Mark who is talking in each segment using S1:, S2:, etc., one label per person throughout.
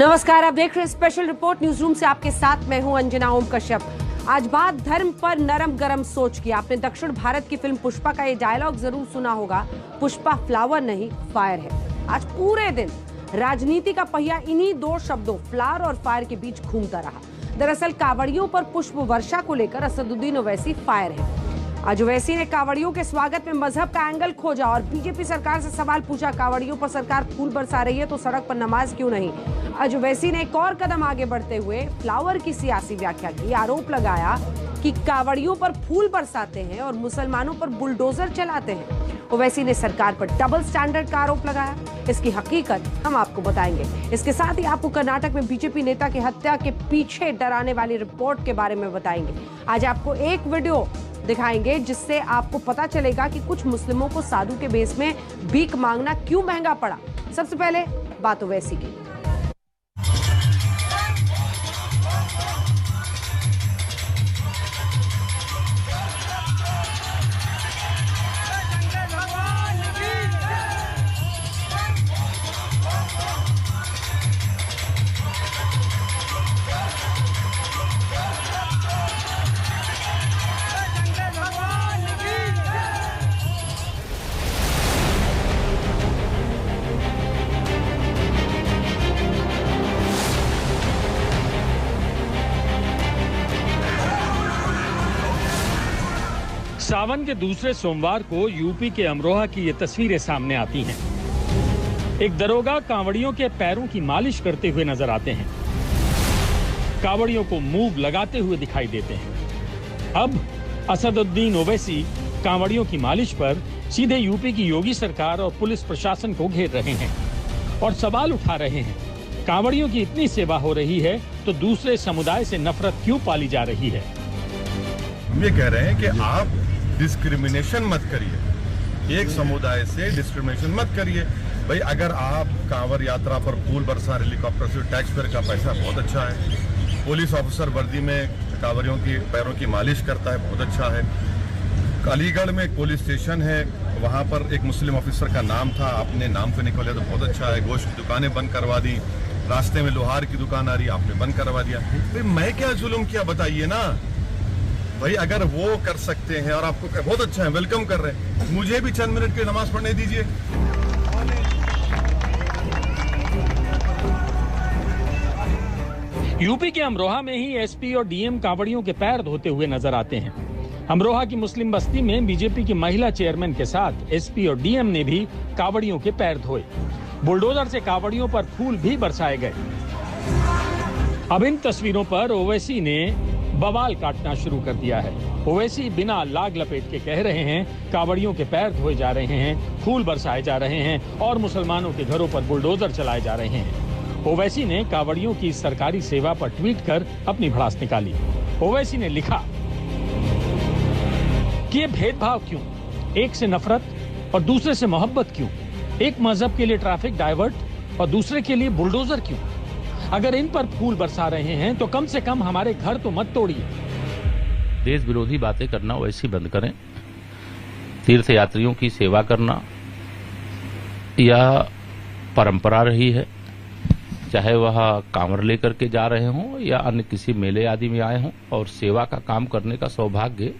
S1: नमस्कार, आप देख रहे हैं स्पेशल रिपोर्ट न्यूज रूम से। आपके साथ मैं हूं अंजना ओम कश्यप। आज बात धर्म पर नरम गरम सोच की। आपने दक्षिण भारत की फिल्म पुष्पा का ये डायलॉग जरूर सुना होगा, पुष्पा फ्लावर नहीं फायर है। आज पूरे दिन राजनीति का पहिया इन्हीं दो शब्दों फ्लावर और फायर के बीच घूमता रहा। दरअसल कांवड़ियों पर पुष्प वर्षा को लेकर असदुद्दीन ओवैसी फायर है। आज ओवैसी ने कांवड़ियों के स्वागत में मजहब का एंगल खोजा और बीजेपी सरकार से सवाल पूछा, कांवड़ियों पर सरकार फूल बरसा रही है तो सड़क पर नमाज क्यों नहीं। आज ओवैसी ने एक और कदम आगे बढ़ते हुए फ्लावर की सियासी व्याख्या की। आरोप लगाया कि कांवड़ियों पर फूल बरसाते हैं और मुसलमानों पर बुलडोजर चलाते हैं। ओवैसी ने सरकार पर डबल स्टैंडर्ड का आरोप लगाया। इसकी हकीकत हम आपको बताएंगे। इसके साथ ही आपको कर्नाटक में बीजेपी नेता की हत्या के पीछे डराने वाली रिपोर्ट के बारे में बताएंगे। आज आपको एक वीडियो दिखाएंगे जिससे आपको पता चलेगा कि कुछ मुस्लिमों को साधु के भेष में भीख मांगना क्यों महंगा पड़ा। सबसे पहले बात ओवैसी की।
S2: सावन के दूसरे सोमवार को यूपी के अमरोहा की ये तस्वीरें सामने आती हैं। एक दरोगा कांवड़ियों के पैरों की मालिश करते हुए नजर आते हैं। कांवड़ियों को मूव लगाते हुए दिखाई देते हैं। अब असदुद्दीन ओवैसी कांवड़ियों की मालिश पर सीधे यूपी की योगी सरकार और पुलिस प्रशासन को घेर रहे हैं और सवाल उठा रहे हैं, कांवड़ियों की इतनी सेवा हो रही है तो दूसरे समुदाय से नफरत क्यों पाली जा रही है।
S3: हम ये कह रहे हैं कि आप डिस्क्रिमिनेशन मत करिए, एक समुदाय से डिस्क्रिमिनेशन मत करिए। भाई अगर आप कांवर यात्रा पर फूल बरसा हेलीकॉप्टर से, टैक्स पेयर का पैसा बहुत अच्छा है। पुलिस ऑफिसर वर्दी में कांवरियों की पैरों की मालिश करता है, बहुत अच्छा है। अलीगढ़ में एक पुलिस स्टेशन है, वहाँ पर एक मुस्लिम ऑफिसर का नाम था, आपने नाम पे निकाला तो बहुत अच्छा है। गोश्त की दुकानें बंद करवा दी, रास्ते में लोहार की दुकान आ रही आपने बंद करवा दिया। भाई मैं क्या जुल्म किया बताइए ना। भाई अगर वो कर सकते हैं और आपको बहुत अच्छा है, वेलकम कर रहे हैं, मुझे भी चंद मिनट की नमाज पढ़ने दीजिए।
S2: यूपी के अमरोहा में ही एसपी और डीएम कांवड़ियों के पैर धोते हुए नजर आते हैं। अमरोहा की मुस्लिम बस्ती में बीजेपी की महिला चेयरमैन के साथ एसपी और डीएम ने भी कांवड़ियों के पैर धोए। बुलडोजर से कांवड़ियों पर फूल भी बरसाए गए। अब इन तस्वीरों पर ओवैसी ने बवाल काटना शुरू कर दिया है। ओवैसी बिना लाग लपेट के कह रहे हैं, कांवड़ियों के पैर धोए जा रहे हैं, फूल बरसाए जा रहे हैं और मुसलमानों के घरों पर बुलडोजर चलाए जा रहे हैं। ओवैसी ने कांवड़ियों की सरकारी सेवा पर ट्वीट कर अपनी भड़ास निकाली। ओवैसी ने लिखा कि ये भेदभाव क्यों, एक से नफरत और दूसरे से मोहब्बत क्यों, एक मजहब के लिए ट्रैफिक डाइवर्ट और दूसरे के लिए बुलडोजर क्यों। अगर इन पर फूल बरसा रहे हैं तो कम से कम हमारे घर तो मत तोड़िए।
S4: देश विरोधी बातें करना वैसी बंद करें। तीर्थ यात्रियों की सेवा करना यह परंपरा रही है, चाहे वह कांवर लेकर के जा रहे हों या अन्य किसी मेले आदि में आए हों। और सेवा का काम करने का सौभाग्य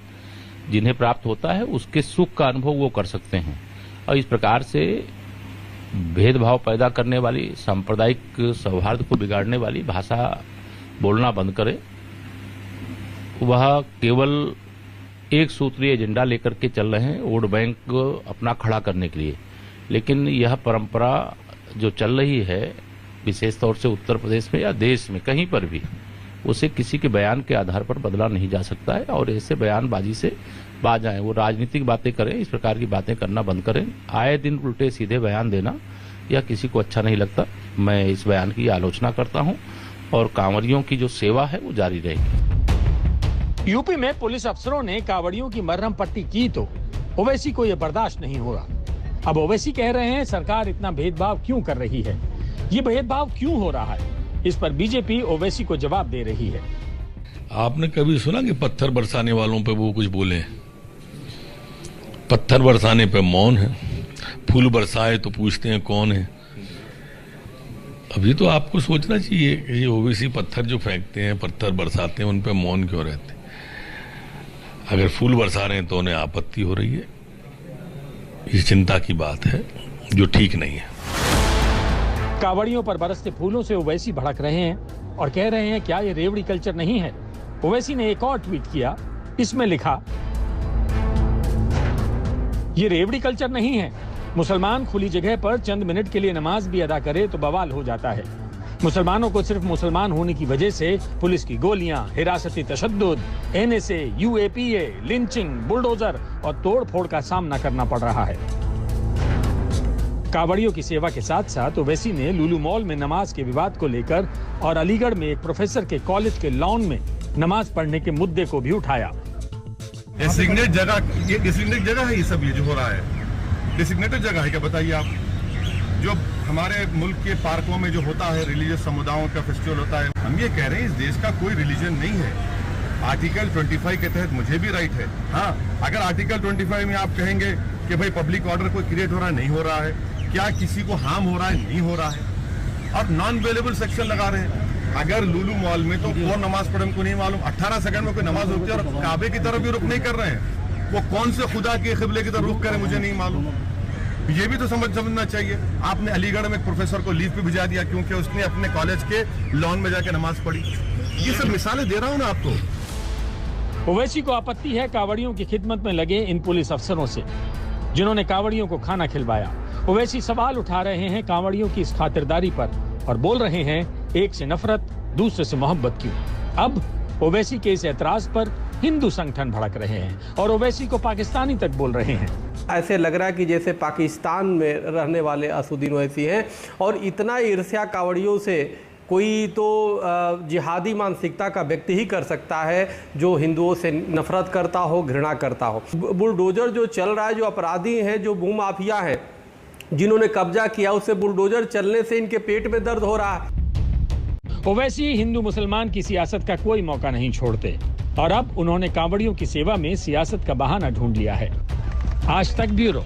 S4: जिन्हें प्राप्त होता है उसके सुख का अनुभव वो कर सकते हैं। और इस प्रकार से भेदभाव पैदा करने वाली, सांप्रदायिक सौहार्द को बिगाड़ने वाली भाषा बोलना बंद करें। वह केवल एक सूत्रीय एजेंडा लेकर के चल रहे हैं, वोट बैंक अपना खड़ा करने के लिए। लेकिन यह परंपरा जो चल रही है विशेष तौर से उत्तर प्रदेश में या देश में कहीं पर भी, उसे किसी के बयान के आधार पर बदला नहीं जा सकता है। और ऐसे बयानबाजी से बाज आए, वो राजनीतिक बातें करें, इस प्रकार की बातें करना बंद करें। आए दिन उल्टे सीधे बयान देना यह किसी को अच्छा नहीं लगता। मैं इस बयान की आलोचना करता हूं और कांवड़ियों की जो सेवा है वो जारी रहेगी।
S2: यूपी में पुलिस अफसरों ने कांवड़ियों की मरहम पट्टी की तो ओवैसी को यह बर्दाश्त नहीं होगा। अब ओवैसी कह रहे हैं, सरकार इतना भेदभाव क्यों कर रही है, ये भेदभाव क्यों हो रहा है। इस पर बीजेपी ओवैसी को जवाब दे रही है।
S5: आपने कभी सुना कि पत्थर बरसाने वालों पे वो कुछ बोले? पत्थर बरसाने पे मौन है, फूल बरसाए तो पूछते हैं कौन है। अभी तो आपको सोचना चाहिए कि ये ओवैसी पत्थर जो फेंकते हैं, पत्थर बरसाते हैं, उन पे मौन क्यों रहते हैं? अगर फूल बरसा रहे हैं तो उन्हें आपत्ति हो रही है। ये चिंता की बात है जो ठीक नहीं है।
S2: कावड़ियों पर बरसते फूलों से ओवैसी भड़क रहे हैं और कह रहे हैं क्या ये रेवड़ी कल्चर नहीं है। ओवैसी ने एक और ट्वीट किया, इसमें लिखा, ये रेवड़ी कल्चर नहीं है। मुसलमान खुली जगह पर चंद मिनट के लिए नमाज भी अदा करे तो बवाल हो जाता है। मुसलमानों को सिर्फ मुसलमान होने की वजह से पुलिस की गोलियां, हिरासती तशद्दुद, NSA, UAPA, लिंचिंग, बुलडोजर और तोड़फोड़ का सामना करना पड़ रहा है। कावड़ियों की सेवा के साथ साथ ओवैसी ने लुलु मॉल में नमाज के विवाद को लेकर और अलीगढ़ में एक प्रोफेसर के कॉलेज के लॉन में नमाज पढ़ने के मुद्दे को भी उठाया।
S3: डिसिग्नेटेड जगह है ये सब, ये जो हो रहा है डिसिग्नेटेड जगह है क्या, बताइए आप? जो हमारे मुल्क के पार्कों में जो होता है रिलीजियस समुदायों का फेस्टिवल होता है, हम ये कह रहे हैं इस देश का कोई रिलीजन नहीं है। आर्टिकल 25 के तहत मुझे भी राइट है। हाँ, अगर आर्टिकल 25 में आप कहेंगे कि भाई पब्लिक ऑर्डर कोई क्रिएट हो रहा है, नहीं हो रहा है, क्या किसी को हार्म हो रहा है, नहीं हो रहा है, और नॉन अवेलेबल सेक्शन लगा रहे हैं। अगर लुलु मॉल में तो कौन नमाज पढ़े हमको नहीं मालूम, 18 सेकंड में कोई नमाज रुकती है और काबे की तरफ भी रुक नहीं कर रहे हैं। वो कौन से खुदा के क़िबले की तरफ रुक करे मुझे नहीं मालूम। ये भी तो समझना चाहिए। आपने अलीगढ़ में एक प्रोफेसर को लीव पे भिजा दिया क्योंकि उसने अपने कॉलेज के लॉन में जाके नमाज पढ़ी। ये सब मिसालें दे रहा हूं ना आपको।
S2: ओवैसी को आपत्ति है कावड़ियों की खिदमत में लगे इन पुलिस अफसरों से जिन्होंने कावड़ियों को खाना खिलवाया। ओवैसी सवाल उठा रहे हैं कावड़ियों की इस खातिरदारी पर और बोल रहे हैं एक से नफरत दूसरे से मोहब्बत क्यों। अब ओवैसी के इस एतराज पर हिंदू संगठन भड़क रहे हैं और ओवैसी को पाकिस्तानी तक बोल रहे हैं।
S6: ऐसे लग रहा है कि जैसे पाकिस्तान में रहने वाले असुद्दीन ओवैसी हैं और इतना ईर्ष्या कावड़ियों से कोई तो जिहादी मानसिकता का व्यक्ति ही कर सकता है जो हिंदुओं से नफरत करता हो, घृणा करता हो। बुलडोजर जो चल रहा है, जो अपराधी हैं, जो भूमाफिया हैं, जिन्होंने कब्जा किया, उससे बुलडोजर चलने से इनके पेट में दर्द हो रहा है।
S2: ओवैसी हिंदू मुसलमान की सियासत का कोई मौका नहीं छोड़ते और अब उन्होंने कावड़ियों की सेवा में सियासत का बहाना ढूंढ लिया है। आज तक ब्यूरो।